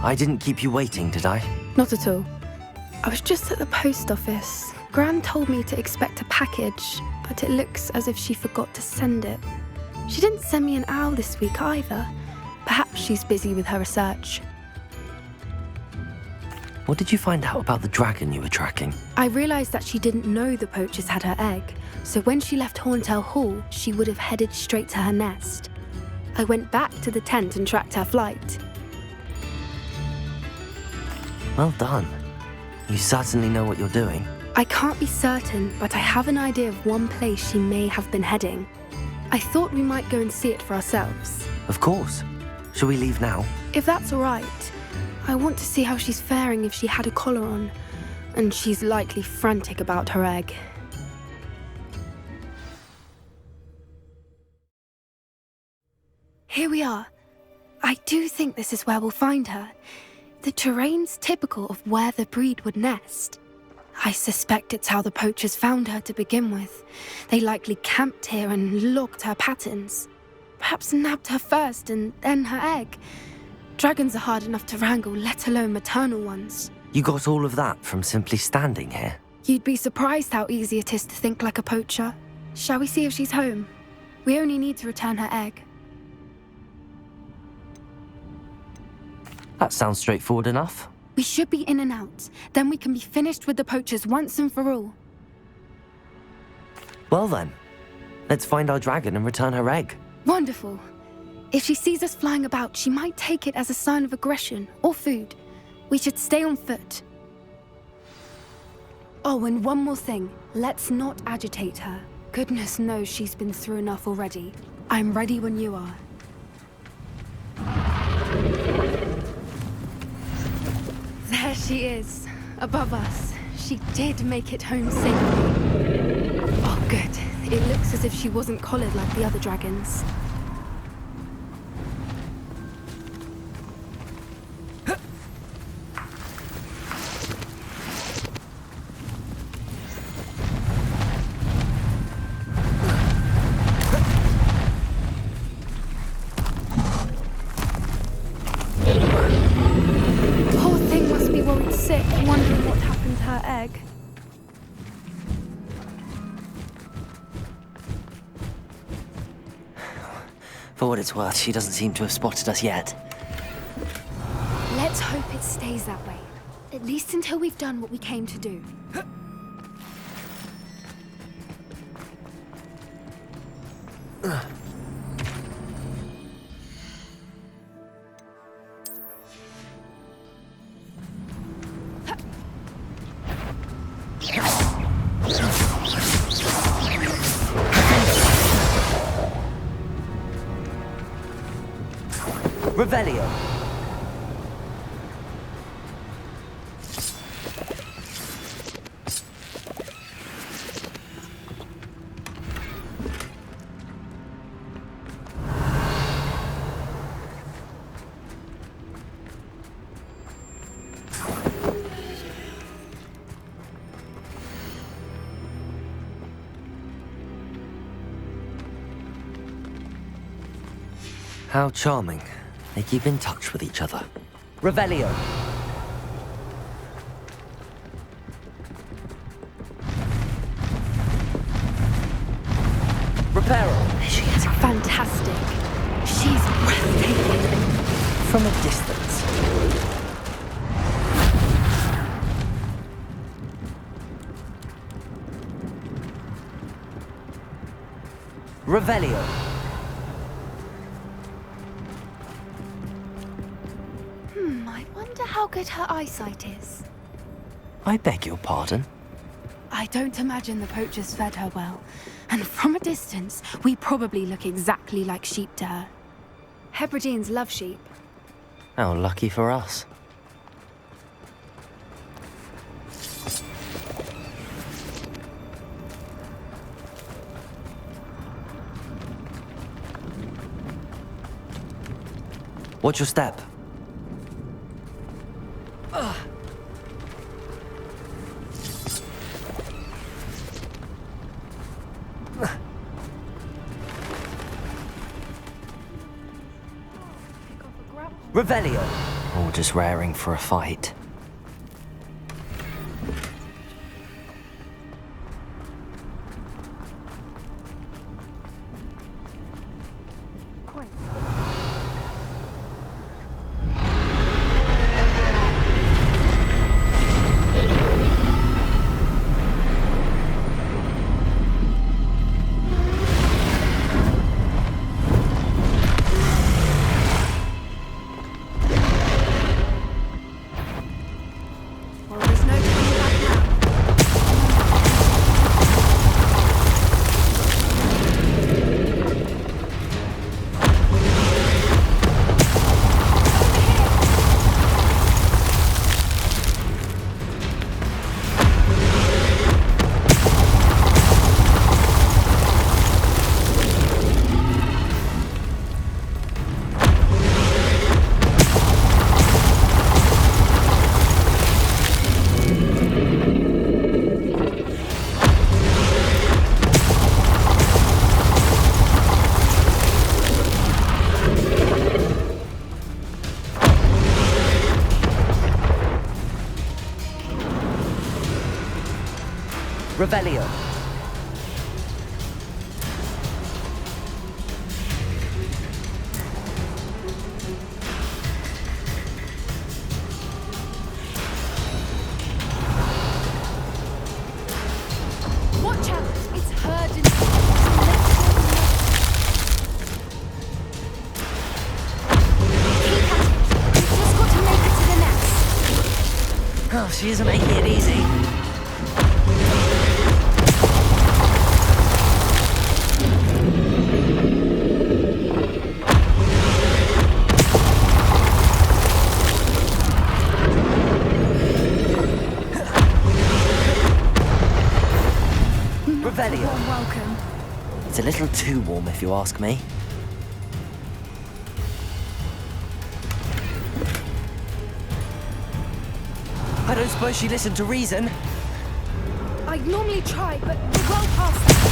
I didn't keep you waiting, did I? Not at all. I was just at the post office. Gran told me to expect a package, but it looks as if she forgot to send it. She didn't send me an owl this week either. Perhaps she's busy with her research. What did you find out about the dragon you were tracking? I realised that she didn't know the poachers had her egg, so when she left Horntail Hall, she would have headed straight to her nest. I went back to the tent and tracked her flight. Well done. You certainly know what you're doing. I can't be certain, but I have an idea of one place she may have been heading. I thought we might go and see it for ourselves. Of course. Shall we leave now? If that's all right. I want to see how she's faring if she had a collar on, and she's likely frantic about her egg. Here we are. I do think this is where we'll find her. The terrain's typical of where the breed would nest. I suspect it's how the poachers found her to begin with. They likely camped here and logged her patterns. Perhaps nabbed her first and then her egg. Dragons are hard enough to wrangle, let alone maternal ones. You got all of that from simply standing here? You'd be surprised how easy it is to think like a poacher. Shall we see if she's home? We only need to return her egg. That sounds straightforward enough. We should be in and out. Then we can be finished with the poachers once and for all. Well then, let's find our dragon and return her egg. Wonderful. If she sees us flying about, she might take it as a sign of aggression or food. We should stay on foot. Oh, and one more thing. Let's not agitate her. Goodness knows she's been through enough already. I'm ready when you are. There she is, above us. She did make it home safely. Oh, good. It looks as if she wasn't collared like the other dragons. Wondering what happened to her egg. For what it's worth, she doesn't seem to have spotted us yet. Let's hope it stays that way. At least until we've done what we came to do. Revelio. How charming. They keep in touch with each other. Revelio. Reparo. She is fantastic. She's breathtaking. From a distance. Revelio. I wonder how good her eyesight is. I beg your pardon? I don't imagine the poachers fed her well. And from a distance, we probably look exactly like sheep to her. Hebrideans love sheep. How lucky for us. Watch your step. Revelio. Or just raring for a fight. Well, there's no turning back now. Revelio. Watch out! It's herd and keep at it. You've just got to make it to the nest. Oh, she isn't making it easy. Revelio. Warm welcome. It's a little too warm, if you ask me. I don't suppose she listened to reason. I'd normally try, but we're well past that.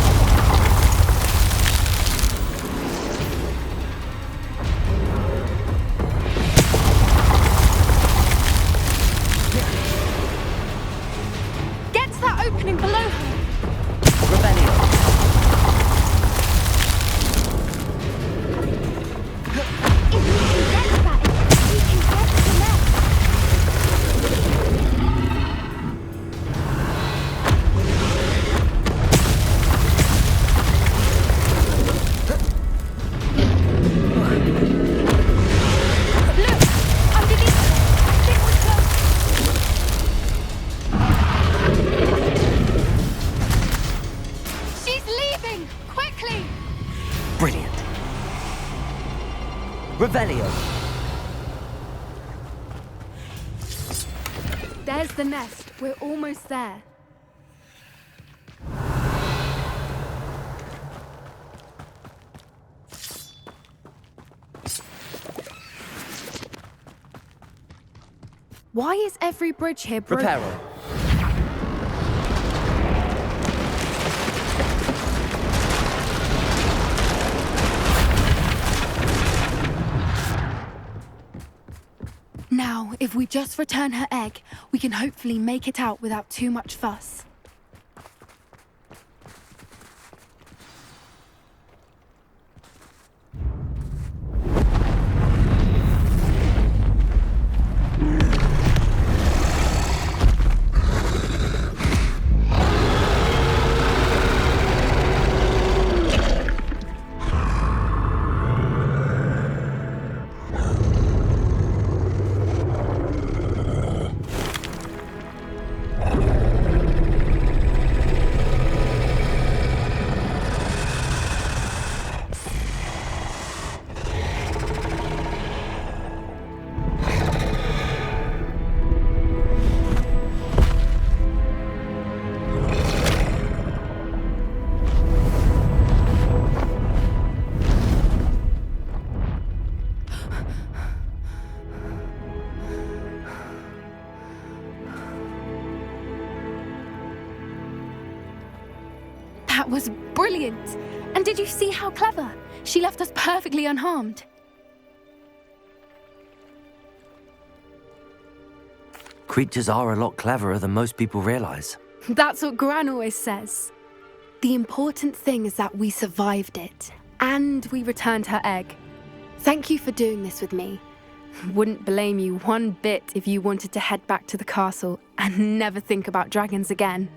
Get to that opening below her. Revelio. If we can get to that, we can get to the nest. Look! Underneath her! I think we're close. She's leaving! Quickly! Brilliant. Revelio. There's the nest. We're almost there. Why is every bridge here broken? Reparo. Now, if we just return her egg, we can hopefully make it out without too much fuss. That was brilliant! And did you see how clever? She left us perfectly unharmed. Creatures are a lot cleverer than most people realize. That's what Gran always says. The important thing is that we survived it, and we returned her egg. Thank you for doing this with me. Wouldn't blame you one bit if you wanted to head back to the castle and never think about dragons again.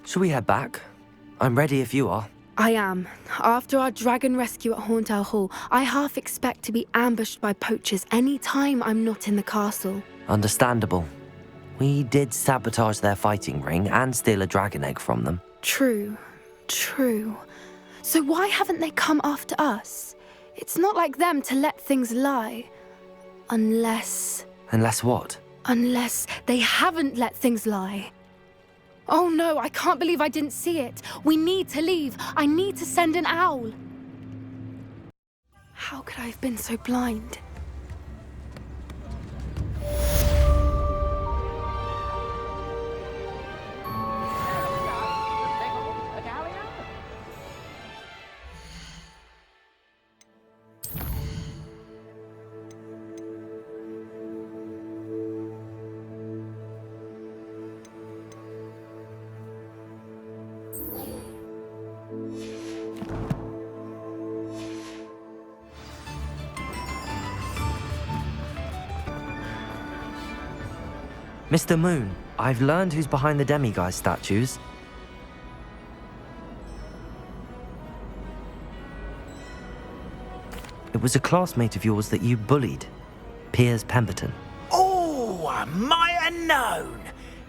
Shall we head back? I'm ready if you are. I am. After our dragon rescue at Hauntel Hall, I half expect to be ambushed by poachers any time I'm not in the castle. Understandable. We did sabotage their fighting ring and steal a dragon egg from them. True. So why haven't they come after us? It's not like them to let things lie. Unless what? Unless they haven't let things lie. Oh no, I can't believe I didn't see it. We need to leave. I need to send an owl. How could I have been so blind? Mr. Moon, I've learned who's behind the demiguise statues. It was a classmate of yours that you bullied, Piers Pemberton. Oh, I might have known.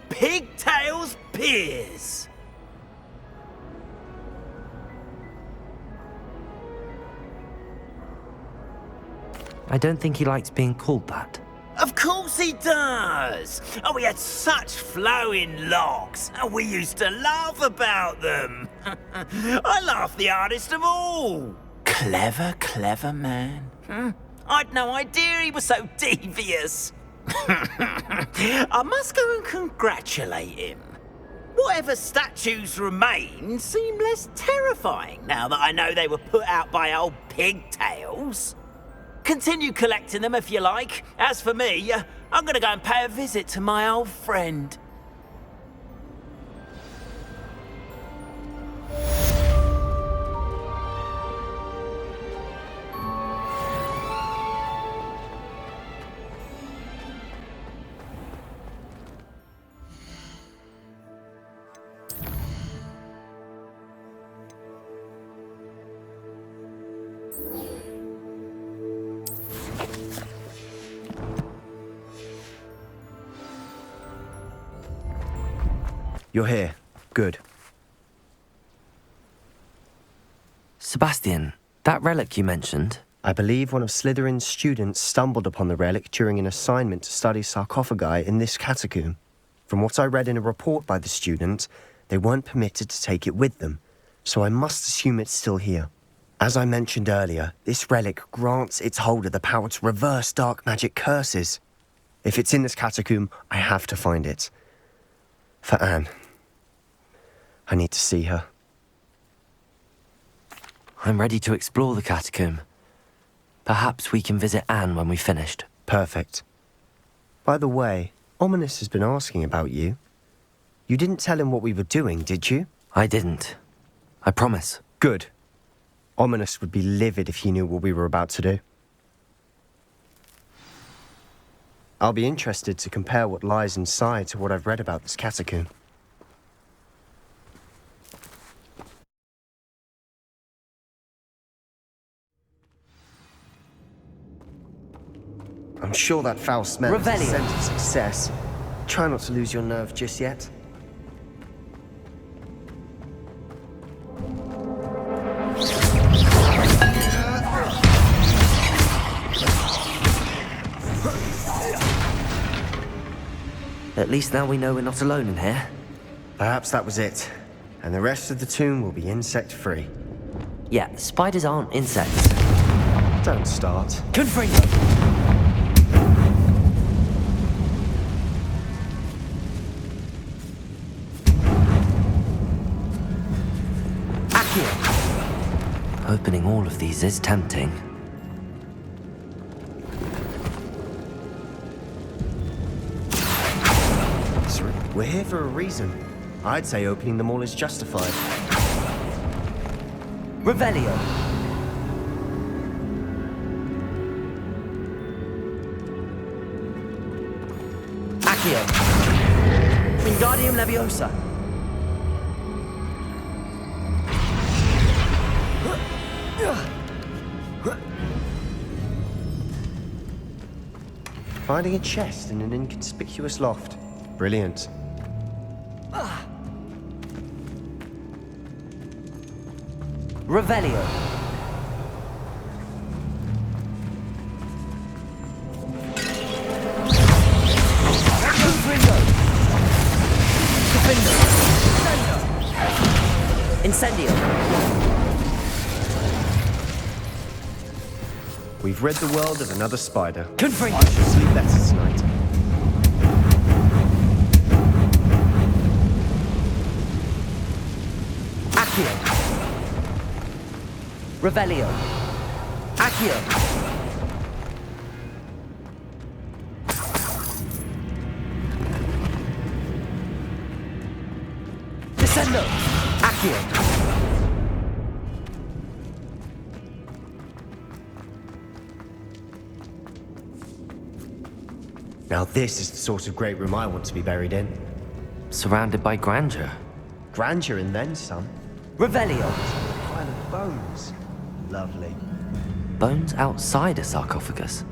Pigtails Piers. I don't think he likes being called that. Of course he does. Oh, he had such flowing locks, and we used to laugh about them. I laughed the hardest of all. Clever man. I'd no idea he was so devious. I must go and congratulate him. Whatever statues remain seem less terrifying now that I know they were put out by old pigtails. Continue collecting them if you like. As for me, I'm gonna go and pay a visit to my old friend. You're here. Good. Sebastian, that relic you mentioned. I believe one of Slytherin's students stumbled upon the relic during an assignment to study sarcophagi in this catacomb. From what I read in a report by the student, they weren't permitted to take it with them, so I must assume it's still here. As I mentioned earlier, this relic grants its holder the power to reverse dark magic curses. If it's in this catacomb, I have to find it. For Anne. I need to see her. I'm ready to explore the catacomb. Perhaps we can visit Anne when we've finished. Perfect. By the way, Ominous has been asking about you. You didn't tell him what we were doing, did you? I didn't. I promise. Good. Ominous would be livid if he knew what we were about to do. I'll be interested to compare what lies inside to what I've read about this catacomb. I'm sure that foul smell is a scent of success. Try not to lose your nerve just yet. At least now we know we're not alone in here. Perhaps that was it. And the rest of the tomb will be insect-free. Yeah, spiders aren't insects. Don't start. Confringo! Opening all of these is tempting. We're here for a reason. I'd say opening them all is justified. Revelio. Accio. Wingardium Leviosa. Finding a chest in an inconspicuous loft. Brilliant. Revelio. Confringo. Confringo. Incendio. We've rid the world of another spider. Confringo. I shall sleep better tonight. Accio. Revelio. Accio. Descendo. Accio. Now this is the sort of great room I want to be buried in. Surrounded by grandeur. Grandeur and then some. Revelio. Pile of bones. Lovely. Bones outside a sarcophagus.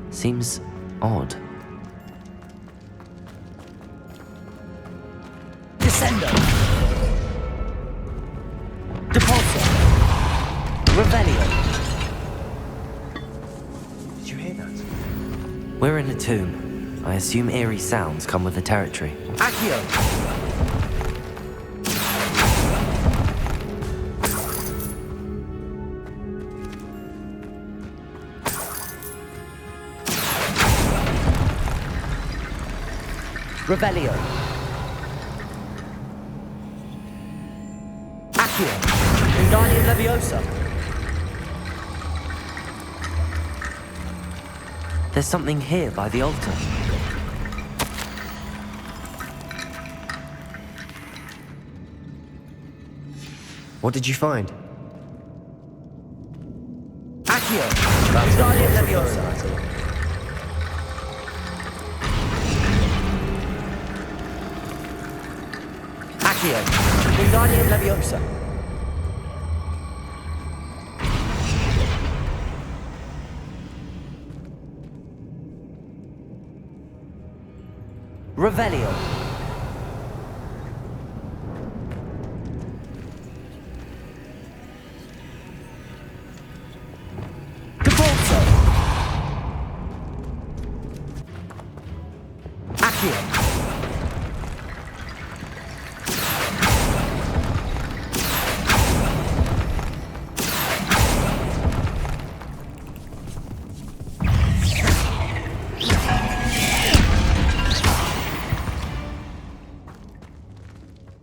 Seems odd. Descendo. Depulso. Revelio. Did you hear that? We're in a tomb. I assume eerie sounds come with the territory. Accio. Revelio. Accio. Wingardium Leviosa. There's something here by the altar. What did you find? Accio. Wingardium Leviosa. Accio. Wingardium Leviosa. Revelio. Depulso. Accio.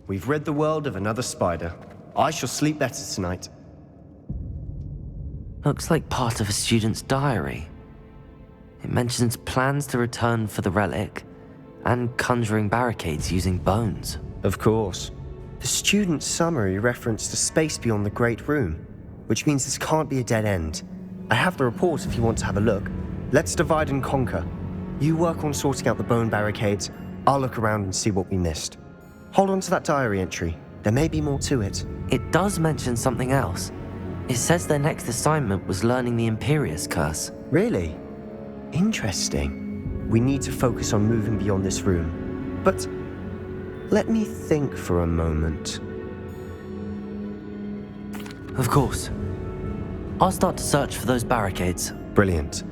We've rid the world of another spider. I shall sleep better tonight. Looks like part of a student's diary. It mentions plans to return for the relic and conjuring barricades using bones. Of course. The student's summary referenced a space beyond the Great Room, which means this can't be a dead end. I have the report if you want to have a look. Let's divide and conquer. You work on sorting out the bone barricades. I'll look around and see what we missed. Hold on to that diary entry. There may be more to it. It does mention something else. It says their next assignment was learning the Imperius Curse. Really? Interesting. We need to focus on moving beyond this room. But let me think for a moment. Of course. I'll start to search for those barricades. Brilliant.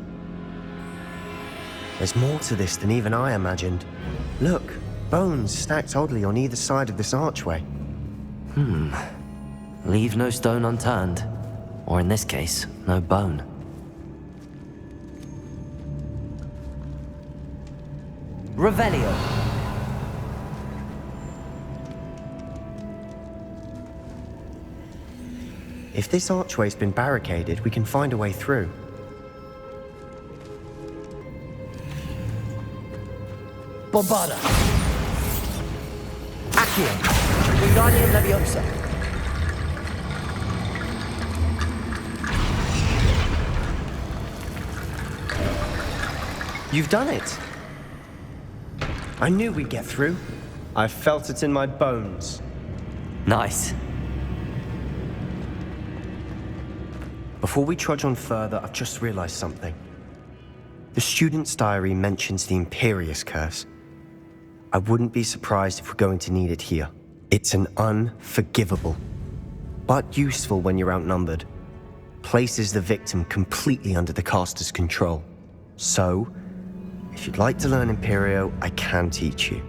There's more to this than even I imagined. Look, bones stacked oddly on either side of this archway. Leave no stone unturned. Or in this case, no bone. Revelio. If this archway's been barricaded, we can find a way through. Bombarda. Accio. Wingardium Leviosa. You've done it. I knew we'd get through. I felt it in my bones. Nice. Before we trudge on further, I've just realized something. The student's diary mentions the Imperius Curse. I wouldn't be surprised if we're going to need it here. It's an unforgivable, but useful when you're outnumbered. Places the victim completely under the caster's control. So, if you'd like to learn Imperio, I can teach you.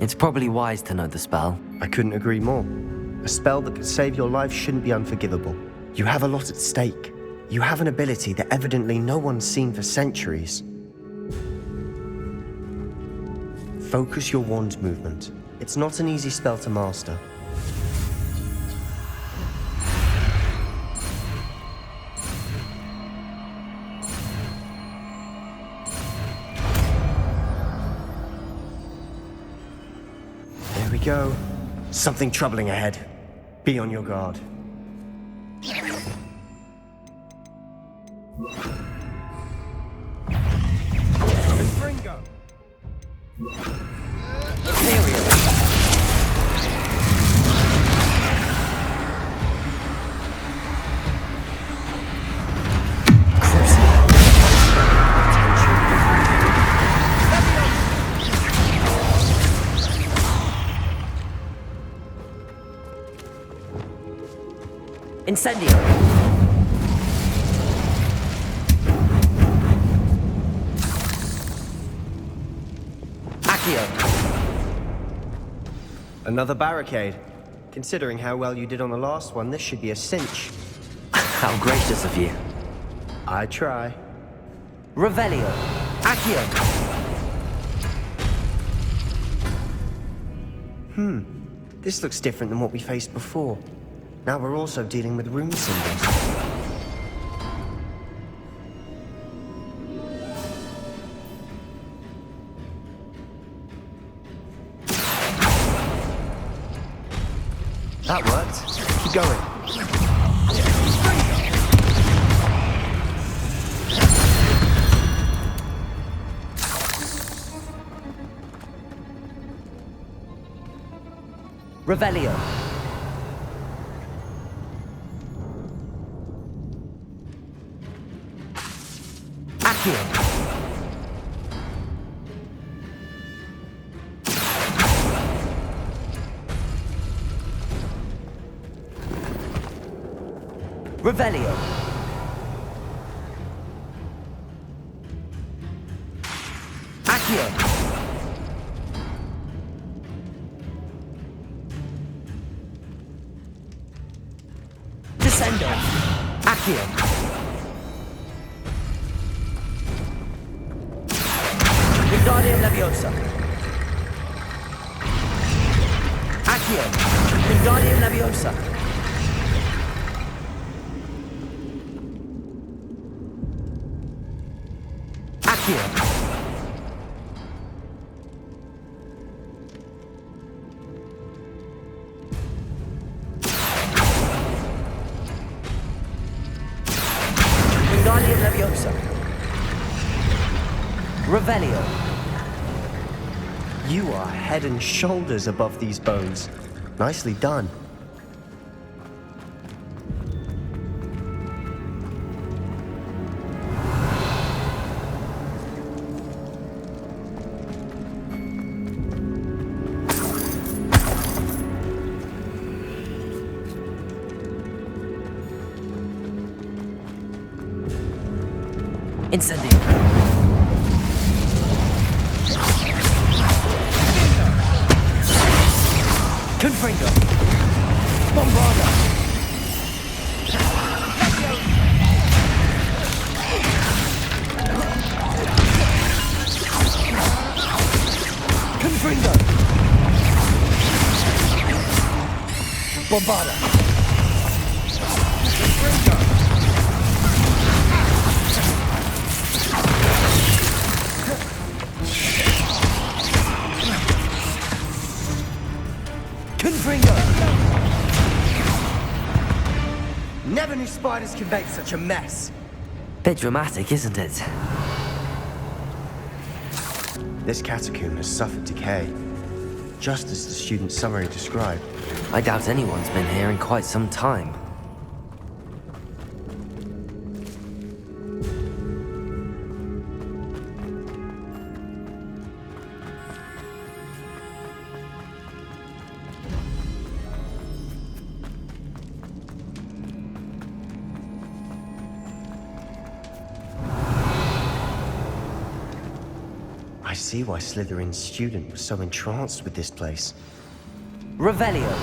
It's probably wise to know the spell. I couldn't agree more. A spell that could save your life shouldn't be unforgivable. You have a lot at stake. You have an ability that evidently no one's seen for centuries. Focus your wand's movement. It's not an easy spell to master. There we go. Something troubling ahead. Be on your guard. Confringo! Incendio. Accio. Another barricade. Considering how well you did on the last one, this should be a cinch. How gracious of you. I try. Revelio. Accio. This looks different than what we faced before. Now we're also dealing with rune symbols. That worked. Keep going. Revelio. Accio. Revelio. Accio. Descendo. Accio. Wingardium Leviosa. Accio. Wingardium Leviosa. Accio. Wingardium Leviosa. Revelio. You are head and shoulders above these bones. Nicely done. Incendio. Confringo. Bombarda. Confringo. Bombarda. spiders can make such a mess? Bit dramatic, isn't it? This catacomb has suffered decay, just as the student's summary described. I doubt anyone's been here in quite some time. I see why Slytherin's student was so entranced with this place. Revelio.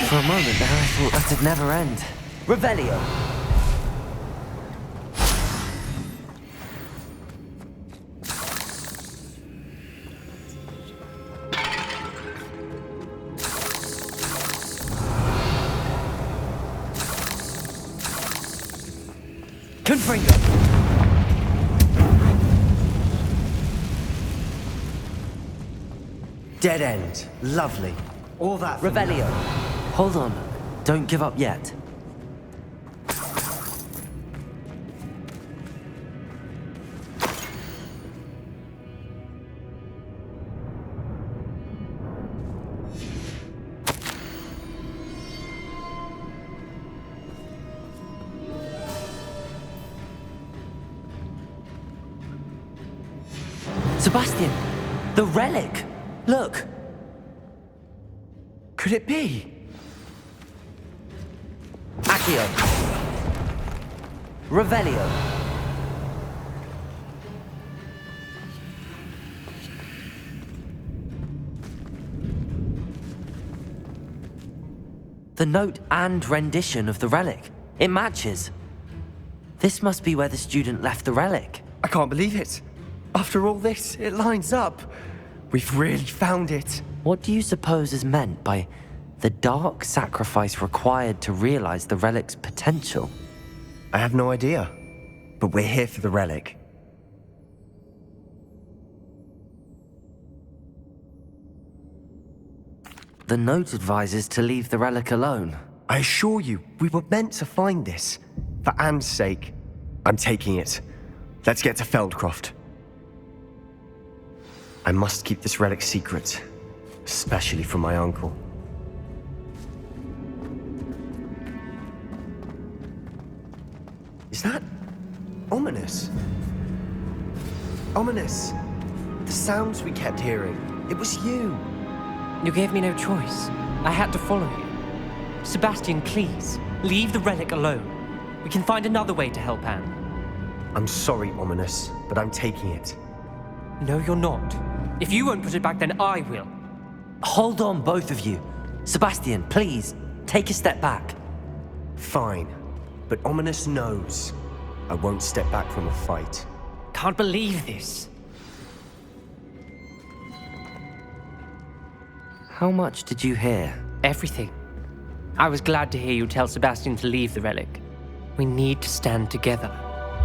For a moment there, I thought that'd never end. Revelio. Confringo. Dead end. Lovely. All that for Revelio. Hold on. Don't give up yet. Sebastian! The relic! Look! Could it be? Accio. Revelio. The note and rendition of the relic. It matches. This must be where the student left the relic. I can't believe it. After all this, it lines up. We've really found it. What do you suppose is meant by the dark sacrifice required to realize the relic's potential? I have no idea. But we're here for the relic. The note advises to leave the relic alone. I assure you, we were meant to find this. For Anne's sake. I'm taking it. Let's get to Feldcroft. I must keep this relic secret. Especially from my uncle. Is that ominous? Ominous. The sounds we kept hearing. It was you. You gave me no choice. I had to follow you. Sebastian, please, leave the relic alone. We can find another way to help Anne. I'm sorry, Ominous, but I'm taking it. No, you're not. If you won't put it back, then I will. Hold on, both of you. Sebastian, please, take a step back. Fine, but Ominous knows I won't step back from a fight. Can't believe this. How much did you hear? Everything. I was glad to hear you tell Sebastian to leave the relic. We need to stand together.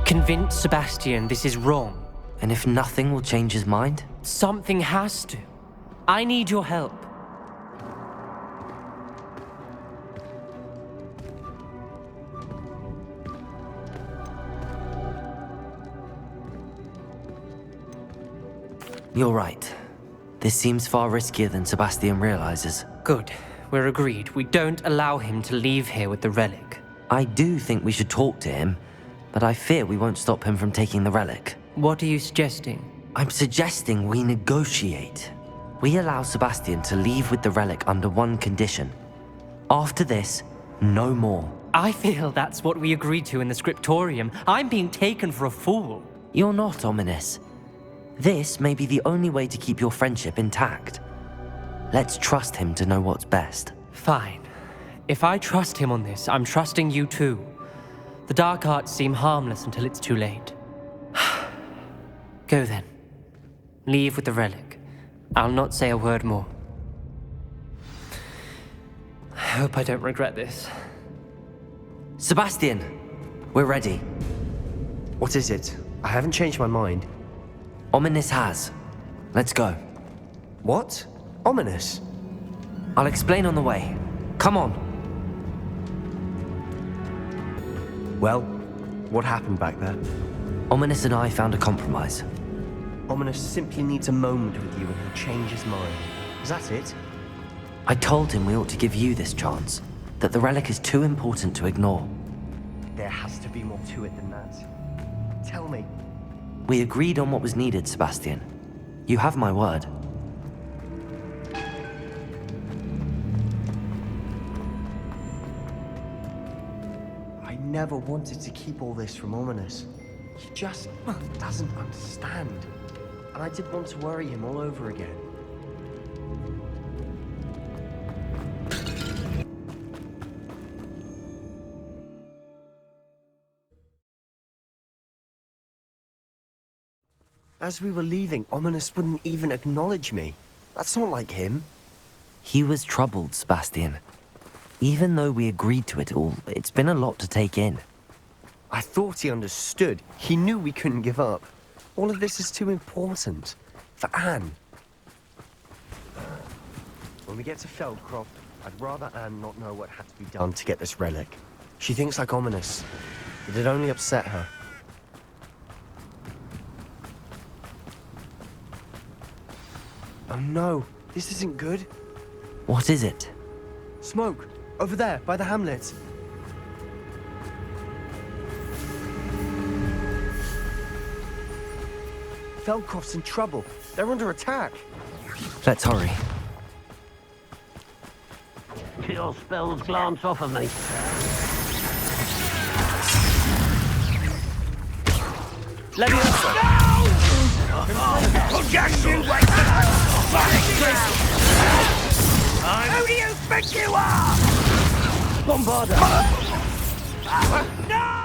Convince Sebastian this is wrong. And if nothing will change his mind? Something has to. I need your help. You're right. This seems far riskier than Sebastian realizes. Good. We're agreed. We don't allow him to leave here with the relic. I do think we should talk to him, but I fear we won't stop him from taking the relic. What are you suggesting? I'm suggesting we negotiate. We allow Sebastian to leave with the relic under one condition. After this, no more. I feel that's what we agreed to in the scriptorium. I'm being taken for a fool. You're not ominous. This may be the only way to keep your friendship intact. Let's trust him to know what's best. Fine. If I trust him on this, I'm trusting you too. The dark arts seem harmless until it's too late. Go then. Leave with the relic. I'll not say a word more. I hope I don't regret this. Sebastian, we're ready. What is it? I haven't changed my mind. Ominous has. Let's go. What? Ominous? I'll explain on the way. Come on. Well, what happened back there? Ominous and I found a compromise. Ominous simply needs a moment with you and he'll change his mind. Is that it? I told him we ought to give you this chance, that the relic is too important to ignore. There has to be more to it than that. Tell me. We agreed on what was needed, Sebastian. You have my word. I never wanted to keep all this from Ominous. He just doesn't understand. And I didn't want to worry him all over again. As we were leaving, Ominous wouldn't even acknowledge me. That's not like him. He was troubled, Sebastian. Even though we agreed to it all, it's been a lot to take in. I thought he understood. He knew we couldn't give up. All of this is too important. For Anne. When we get to Feldcroft, I'd rather Anne not know what had to be done to get this relic. She thinks like Ominous. It'd only upset her. Oh no, this isn't good. What is it? Smoke! Over there, by the hamlet. Feldcroft's in trouble. They're under attack. Let's hurry. Your spells glance off of me. Let me answer. Oh, just you wait till who do you think you are? Bombarda! No!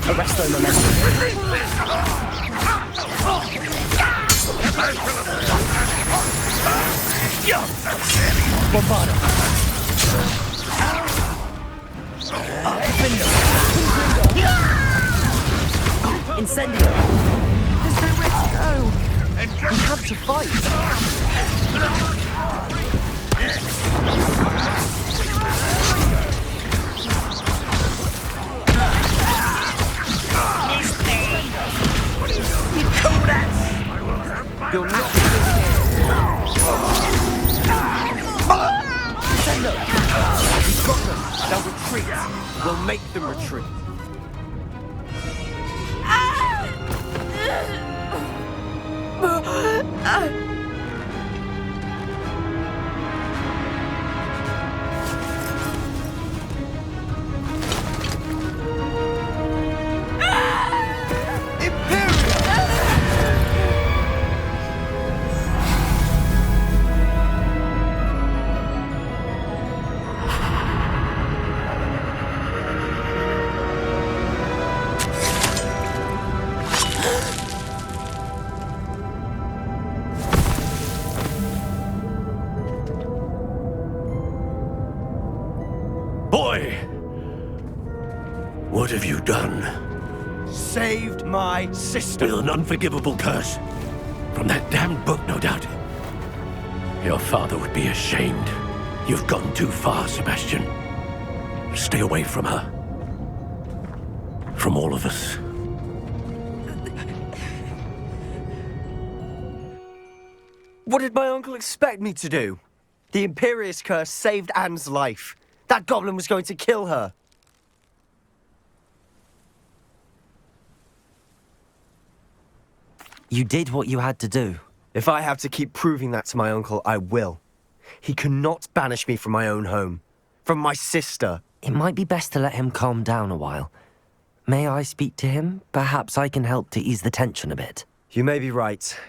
Arresto momentum. Bombarda. Incendio. There's nowhere to go. We have to fight. You're not Defender! We've got them. They'll retreat. We'll make them retreat. Boy! What have you done? Saved my sister. With an unforgivable curse. From that damned book, no doubt. Your father would be ashamed. You've gone too far, Sebastian. Stay away from her. From all of us. What did my uncle expect me to do? The Imperius curse saved Anne's life. That goblin was going to kill her. You did what you had to do. If I have to keep proving that to my uncle, I will. He cannot banish me from my own home. From my sister. It might be best to let him calm down a while. May I speak to him? Perhaps I can help to ease the tension a bit. You may be right.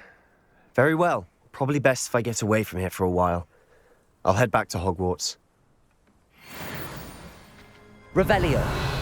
Very well. Probably best if I get away from here for a while. I'll head back to Hogwarts. Revelio.